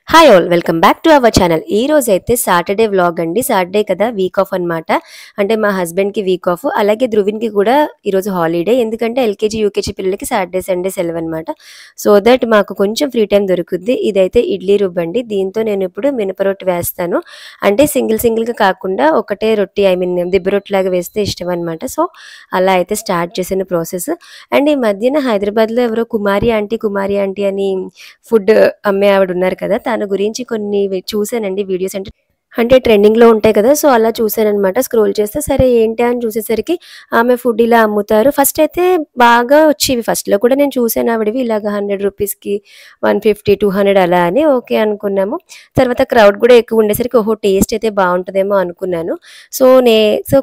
Hi all welcome back to our channel. ఈ రోజు అయితే సాటర్డే వ్లాగ్ అండి. సాటర్డే కదా, వీక్ ఆఫ్ అన్నమాట. అంటే మా హస్బెండ్కి వీక్ ఆఫ్, అలాగే ధ్రువిన్కి కూడా ఈరోజు హాలిడే. ఎందుకంటే ఎల్కేజీ యూకేజీ పిల్లలకి సాటర్డే సండే సెలవు అనమాట. సో దట్ మాకు కొంచెం ఫ్రీ టైం దొరుకుద్ది. ఇదైతే ఇడ్లీ రుబ్బండి. దీంతో నేను ఇప్పుడు మినప రొట్టె వేస్తాను. అంటే సింగిల్గా కాకుండా ఒకటే రొట్టి, ఐ మీన్ దిబ్బ రొట్టెలాగా వేస్తే ఇష్టం అనమాట. సో అలా అయితే స్టార్ట్ చేసిన ప్రాసెస్. అండ్ ఈ మధ్యన హైదరాబాద్లో ఎవరో కుమారి ఆంటీ అని ఫుడ్ అమ్మే ఆవిడ ఉన్నారు కదా, తన గురించి కొన్ని చూసానండి వీడియోస్. అంటే ట్రెండింగ్‌లో ఉంటాయి కదా, సో అలా చూసాననమాట. స్క్రోల్ చేస్తే సరే ఏంటి అని చూసేసరికి ఆమె ఫుడ్ ఇలా అమ్ముతారు. ఫస్ట్ అయితే బాగా వచ్చేవి. ఫస్ట్‌లో కూడా నేను చూసాను ఆవిడవి ఇలాగ రూ. 100కి 150, 200 అలా అని ఓకే అనుకున్నాము. తర్వాత క్రౌడ్ కూడా ఎక్కువ ఉండేసరికి ఓహో! టేస్ట్ అయితే బావుంటదేమో అనుకున్నాను. సో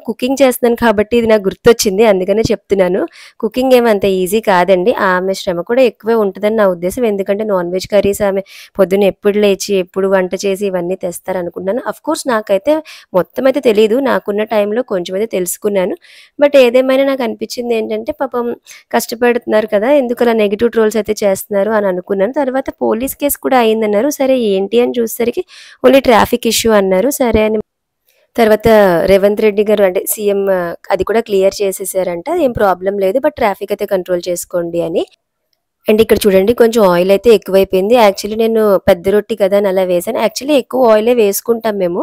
కుకింగ్ చేస్తున్నాను కాబట్టి ఇది నాకు గుర్తొచ్చింది. అందుకనే చెప్తున్నాను. కుకింగ్ ఏమి అంత ఈజీ కాదండి. ఆమె శ్రమ కూడా ఎక్కువే ఉంటదని నా ఉద్దేశం. ఎందుకంటే నాన్ వెజ్ కర్రీస్ ఆమె పొద్దున్న ఎప్పుడు లేచి, ఎప్పుడు వంట చేసి ఇవన్నీ తెస్తారనుకుంటున్నాను. అఫ్‌కోర్స్ నాకైతే మొత్తం అయితే తెలీదు. నాకున్న టైంలో కొంచెం అయితే తెలుసుకున్నాను. బట్ ఏదేమైనా నాకనిపించిందేంటంటే పాపం కష్టపడుతున్నారు కదా, ఎందుకలా నెగెటివ్ ట్రోల్స్ అయితే చేస్తున్నారు అని అనుకున్నాను. తర్వాత పోలీస్ కేస్ కూడా అయిందన్నారు. సరే ఏంటి అని చూసేసరికి ఓన్లీ ట్రాఫిక్ ఇష్యూ అన్నారు. సరే అని తర్వాత రేవంత్ రెడ్డి గారు అంటే సీఎం అది కూడా క్లియర్ చేసేసారంట. ఏం ప్రాబ్లమ్ లేదు. బట్ ట్రాఫిక్ అయితే కంట్రోల్ చేసుకోండి అని. అండ్ ఇక్కడ చూడండి కొంచెం ఆయిల్ అయితే ఎక్కువైపోయింది. యాక్చువల్లీ నేను పెద్ద రొట్టి కదా అని అలా వేశాను. యాక్చువల్లీ ఎక్కువ ఆయిలే వేసుకుంటాం మేము.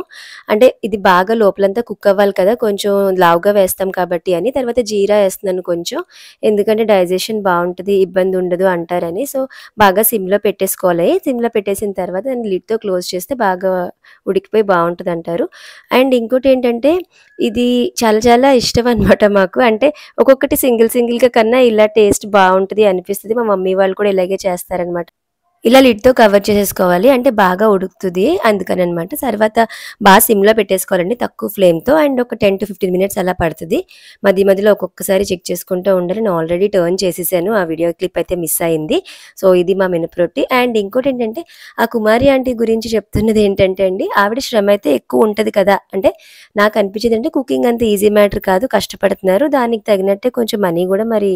అంటే ఇది బాగా లోపలంతా కుక్ అవ్వాలి కదా, కొంచెం లావుగా వేస్తాం కాబట్టి అని. తర్వాత జీరా ఏస్తున్నాను కొంచెం. ఎందుకంటే డైజెషన్ బావుంటది, ఇబ్బంది ఉండదు అంటారని. సో, బాగా సిమ్‌లో పెట్టేసుకోవాలి. సిమ్‌లో పెట్టేసిన తర్వాత దాన్ని లిడ్‌తో క్లోజ్ చేస్తే బాగా ఉడికిపోయి బావుంటదంటారు. అండ్ ఇంకోటేంటంటే ఇది చాలా చాలా ఇష్టం అనమాట మాకు. అంటే ఒక్కొక్కటి సింగిల్‌గా కన్నా ఇలా టేస్ట్ బావుంటది అనిపిస్తది. మా మమ్మీ వాళ్ళు కూడా ఇలాగే చేస్తారనమాట. ఇలా లిడ్‌తో కవర్ చేసేసుకోవాలి. అంటే బాగా ఉడుకుతది అందుకననమాట. తర్వాత సిమ్‌లో పెట్టేసుకోవాలండి తక్కువ ఫ్లేమ్‌తో. అండ్ ఒక 10-15 మినిట్స్ అలా పడతది. మధ్యలో ఒక్కొక్కసారి చెక్ చేసుకుంటూ ఉండాలి. నేను ఆల్రెడీ టర్న్ చేసేసాను. ఆ వీడియో క్లిప్ అయితే మిస్ అయింది. సో, ఇది మా మినపరొట్టి. అండ్ ఇంకోటేంటంటే ఆ కుమారి ఆంటీ గురించి చెప్తున్నది ఏంటంటే అండి, ఆవిడ శ్రమ అయితే ఎక్కువ ఉంటది కదా. అంటే నాకనిపించిందంటే కుకింగ్ అంత ఈజీ మ్యాటర్ కాదు. కష్టపడుతున్నారు. దానికి తగినట్టే కొంచెం మనీ గూడా మరి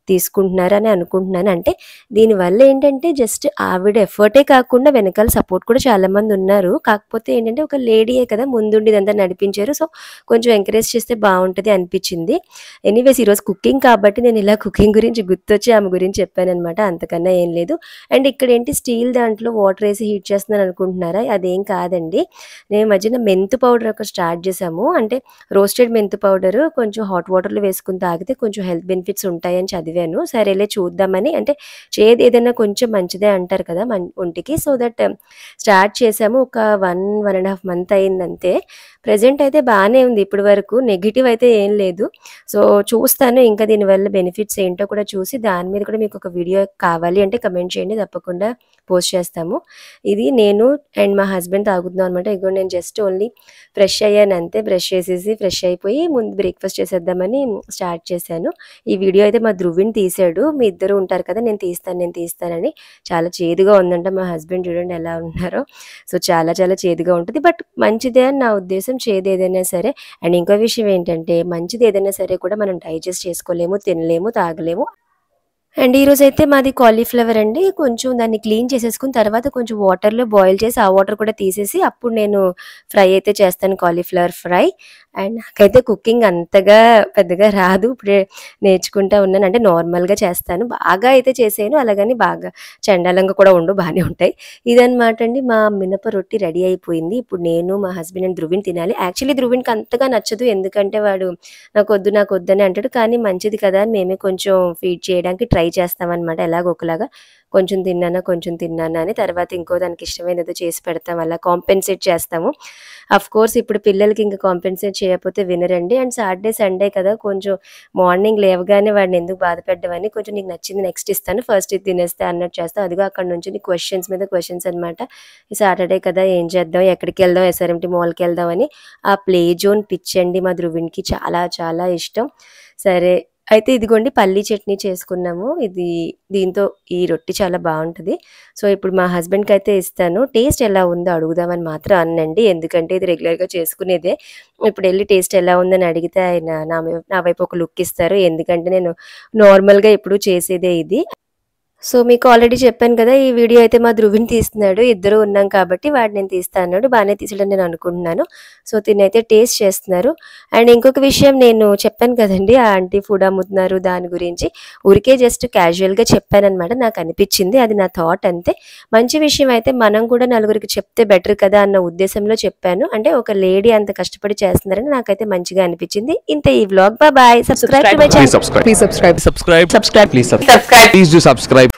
తీసుకుంటున్నారని అనుకుంటున్నాను. అంటే దీనివల్ల ఏంటంటే జస్ట్ ఆవిడ ఎఫర్టే కాకుండా వెనకాల సపోర్ట్ కూడా చాలామందున్నారు. కాకపోతే ఏంటంటే ఒక లేడీయే కదా ముందుండి ఇదంతా నడిపించారు. సో, కొంచెం ఎంకరేజ్ చేస్తే బావుంటది అనిపిచ్చింది. ఎనీవేస్ ఈరోజు కుకింగ్ కాబట్టి నేను ఇలా కుకింగ్ గురించి గుర్తొచ్చి ఆమె గురించి చెప్పాననమాట. అంతకన్నా ఏం లేదు. అండ్ ఇక్కడేంటి స్టీల్ దాంట్లో వాటరేసి హీట్ చేస్తున్నాను అనుకుంటున్నారా? అదేం కాదండి. నేను ఈ మధ్యన మెంతు పౌడర్ ఒకటి స్టార్ట్ చేశాము. అంటే రోస్టెడ్ మెంతు పౌడరు కొంచెం హాట్ వాటర్‌లో వేసుకొని తాగితే కొంచెం హెల్త్ బెనిఫిట్స్ ఉంటాయని చదివాను. సరేలే చూద్దామని. అంటే చేదేదైనా కొంచెం మంచిదే అంటారు కదా ఒంటికి. సో దట్ స్టార్ట్ చేశాము. ఒక 1 ½ మంత్ అయిందంతే. ప్రెజెంట్ అయితే బానే ఉంది ఇప్పటి వరకు. నెగెటివ్ అయితే ఏం లేదు. సో, చూస్తాను ఇంకా దీనివల్ల బెనిఫిట్స్ ఏంటో కూడా చూసి దాని మీద కూడా మీకొక వీడియో కావాలి అంటే కమెంట్ చేయండి. తప్పకుండా పోస్ట్ చేస్తాము. ఇది నేను అండ్ మా హస్బెండ్ తాగుతున్నాం అనమాట. ఇగోండి నేను జస్ట్ ఓన్లీ ఫ్రెష్ అయ్యానంతే. బ్రష్ చేసేసి ఫ్రెష్ అయిపోయి ముందు బ్రేక్‌ఫాస్ట్ చేసేద్దామని స్టార్ట్ చేశాను. ఈ వీడియో అయితే మా ధ్రువిన్ తీశాడు. మీ ఇద్దరు ఉంటారు కదా, నేను తీస్తానని. చాలా చేదుగా ఉందంట. మా హస్బెండ్ చూడండి ఎలా ఉన్నారో. సో, చాలా చాలా చేదుగా ఉంటది. బట్ మంచిదే అని నా ఉద్దేశం. చేదేదైనా సరే. అండ్ ఇంకో విషయం ఏంటంటే మంచిది ఏదైనా సరే కూడా మనం డైజెస్ట్ చేసుకోలేము, తినలేము, తాగలేము. అండ్ ఈరోజైతే మాది కాలీఫ్లవర్ అండి. కొంచెం దాన్ని క్లీన్ చేసేసుకొని తర్వాత కొంచెం వాటర్‌లో బాయిల్ చేసి ఆ వాటర్ కూడా తీసేసి అప్పుడు నేను ఫ్రై అయితే చేస్తాను, కాలీఫ్లవర్ ఫ్రై. అండ్ నాకైతే కుకింగ్ అంతగా పెద్దగా రాదు. ఇప్పుడే నేర్చుకుంటా ఉన్నాను. అంటే నార్మల్‌గా చేస్తాను. బాగా అయితే చేసేయను. అలాగని బాగా చెండాలంగా కూడా ఉండవు. బానే ఉంటాయి. ఇదనమాట అండి మా మినప రొట్టి రెడీ అయిపోయింది. ఇప్పుడు నేను, మా హస్బెండ్ అండ్ ధ్రువిన్ తినాలి. యాక్చువల్లీ ధ్రువిన్‌కి అంతగా నచ్చదు. ఎందుకంటే వాడు నాకొద్దని అంటాడు. కానీ మంచిది కదా అని మేమే కొంచెం ఫీడ్ చేయడానికి ట్రై చేస్తామనమాట. ఎలాగో ఒకలాగా. కొంచెం తిన్నానా అని. తర్వాత ఇంకో దానికి ఇష్టమైనదేదో చేసి పెడతాం. అలా కాంపెన్సేట్ చేస్తాము. అఫ్‌కోర్స్ ఇప్పుడు పిల్లలకి ఇంక కాంపెన్సేట్ చేయకపోతే వినరండి. అండ్ సాటర్డే, సండే కదా, కొంచెం మార్నింగ్ లేవగానే వాడిని ఎందుకు బాధ పెట్టడం అని కొంచెం నీకు నచ్చింది నెక్స్ట్ ఇస్తాను. ఫస్ట్ ఇది తినేస్తే అన్నట్టు చేస్తా. అదిగో అక్కడి నుంచొని క్వెషన్స్ మీద క్వెషన్స్ అనమాట. ఈ సాటర్డే కదా, ఏం చేద్దాం? ఎక్కడికెళ్దాం? ఎస్ఆర్ఎంటీ మాల్‌కెళ్దాం అని. ఆ ప్లే జోన్ పిచ్చండి మా ధ్రువిన్‌కి. చాలా చాలా ఇష్టం. సరే అయితే ఇదిగోండి పల్లీ చట్నీ చేసుకున్నాము. దీంతో ఈ రొట్టి చాలా బావుంటది. సో, ఇప్పుడు మా హస్బెండ్‌కయితే ఇస్తాను. టేస్ట్ ఎలా ఉందో అడుగుదామని మాత్రం అననండి. ఎందుకంటే ఇది రెగ్యులర్‌గా చేసుకునేదే. ఇప్పుడెళ్లి టేస్ట్ ఎలా ఉందని అడిగితే ఆయన నా వైపు ఒక లుక్ ఇస్తారు. ఎందుకంటే నేను నార్మల్‌గా ఎప్పుడూ చేసేదే ఇది. సో మీకు ఆల్రెడీ చెప్పాను కదా! ఈ వీడియో అయితే మా ధ్రువిన్ తీస్తున్నాడు. ఇద్దరు ఉన్నాం కాబట్టి వాడు నేను తీస్తా అన్నాడు. బానే తీసాడని నేను అనుకుంటున్నాను. సో తినైతే టేస్ట్ చేస్తున్నారు. అండ్ ఇంకొక విషయం నేను చెప్పాను కదండీ! ఆ ఆంటీ ఫుడ్ అమ్ముతున్నారు దాని గురించి. ఊరికే జస్ట్ క్యాజువల్‌గా చెప్పాననమాట. నాకు అనిపిచ్చింది. అది నా థాట్ అంతే. మంచి విషయం అయితే మనం కూడా నలుగురికి చెప్తే బెటర్ కదా అన్న ఉద్దేశంలో చెప్పాను. అంటే ఒక లేడీ అంత కష్టపడి చేస్తున్నారని నాకైతే మంచిగా అనిపిచ్చింది. ఇంతే ఈ vlog. Bye. Subscribe to my channel. Please subscribe. Please subscribe. Subscribe. Subscribe. Please subscribe. Please do subscribe.